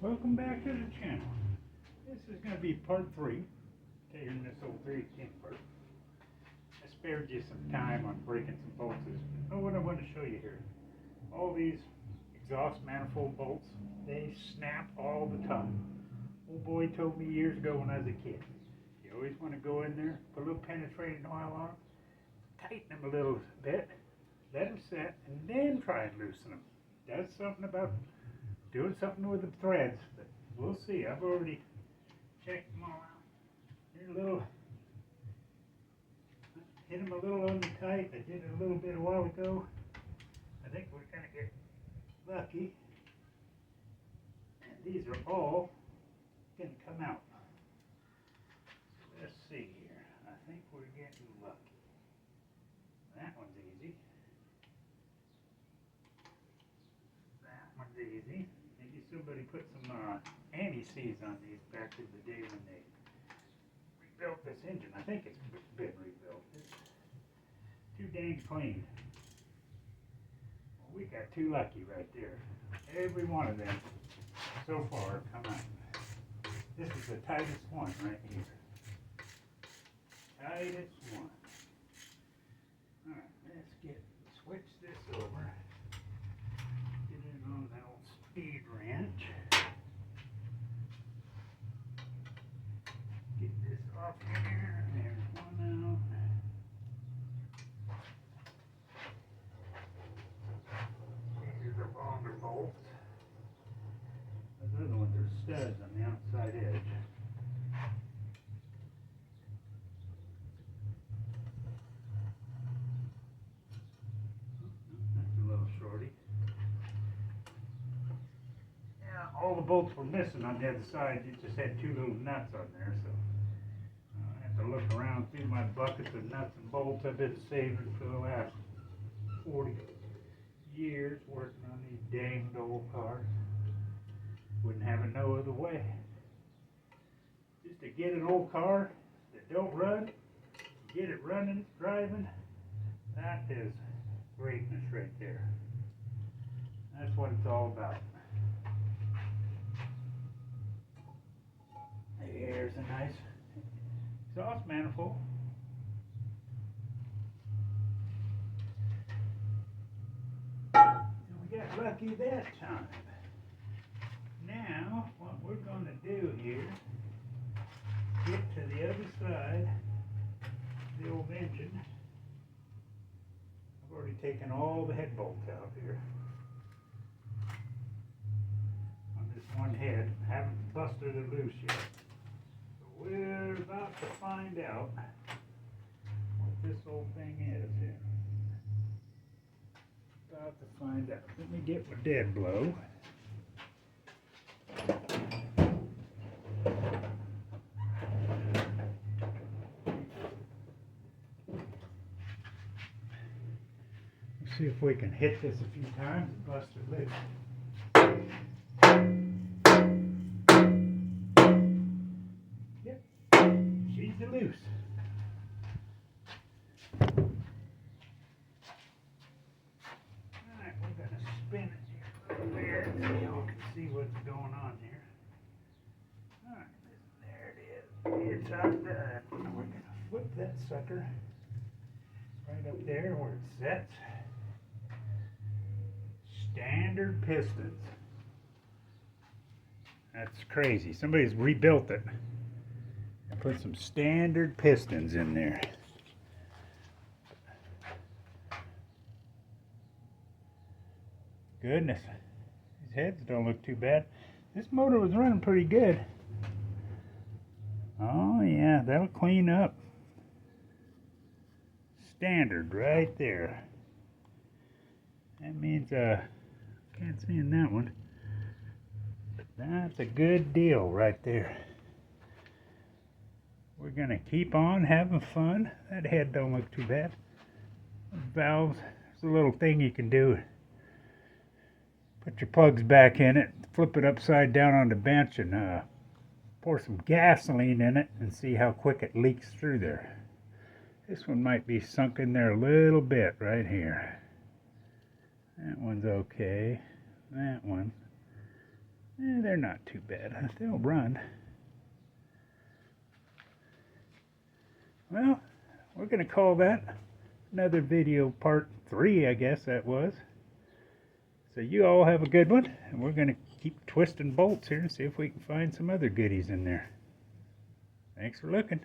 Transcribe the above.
Welcome back to the channel. This is going to be part 3, taking this old 310 apart. I spared you some time on breaking some bolts. What I want to show you here. All these exhaust manifold bolts, they snap all the time. Old boy told me years ago when I was a kid, you always want to go in there, put a little penetrating oil on them, tighten them a little bit, let them set, and then try and loosen them. Does something about doing something with the threads, but we'll see. I've already checked them all out. They're a little, hit them a little on the tight. I did it a little bit a while ago. I think we're going to get lucky. And these are all going to come out. So let's see here. I think we're getting lucky. That one's easy. That one's easy. Maybe somebody put some anti-seize on these back in the day when they rebuilt this engine. I think it's been rebuilt. It's too dang clean. Well, we got too lucky right there. Every one of them so far come out. This is the tightest one right here. Tightest one. Alright, let's switch this over. Get it on that old speed wrench. Get this off here. There's one out. Here's the longer bolts. Those other ones are studs on the outside edge. That's a little shorty. All the bolts were missing on the other side. It just had two little nuts on there, so I have to look around through my buckets of nuts and bolts I've been saving for the last 40 years working on these danged old cars. Wouldn't have it no other way. Just to get an old car that don't run, get it running, driving, that is greatness right there. That's what it's all about. Here's a nice exhaust manifold. And we got lucky that time. Now, what we're going to do here, get to the other side of the old engine. I've already taken all the head bolts out here. On this one head, haven't busted it loose yet. We're about to find out what this old thing is here. About to find out. Let me get my dead blow. Let's see if we can hit this a few times and bust it loose. Loose. Alright, we're going to spin it here a little bit so y'all can see what's going on here. Alright, there it is. It's out there. We're going to flip that sucker right up there where it sets. Standard pistons. That's crazy. Somebody's rebuilt it. Put some standard pistons in there. Goodness, these heads don't look too bad. This motor was running pretty good. Oh yeah, that'll clean up. Standard right there. That means can't see in that one. But that's a good deal right there. We're going to keep on having fun. That head don't look too bad. Valves, there's a little thing you can do. Put your plugs back in it, flip it upside down on the bench, and pour some gasoline in it and see how quick it leaks through there. This one might be sunk in there a little bit right here. That one's okay. That one, they're not too bad. They'll run. Well, we're going to call that another video part 3, I guess that was. So you all have a good one, and we're going to keep twisting bolts here and see if we can find some other goodies in there. Thanks for looking.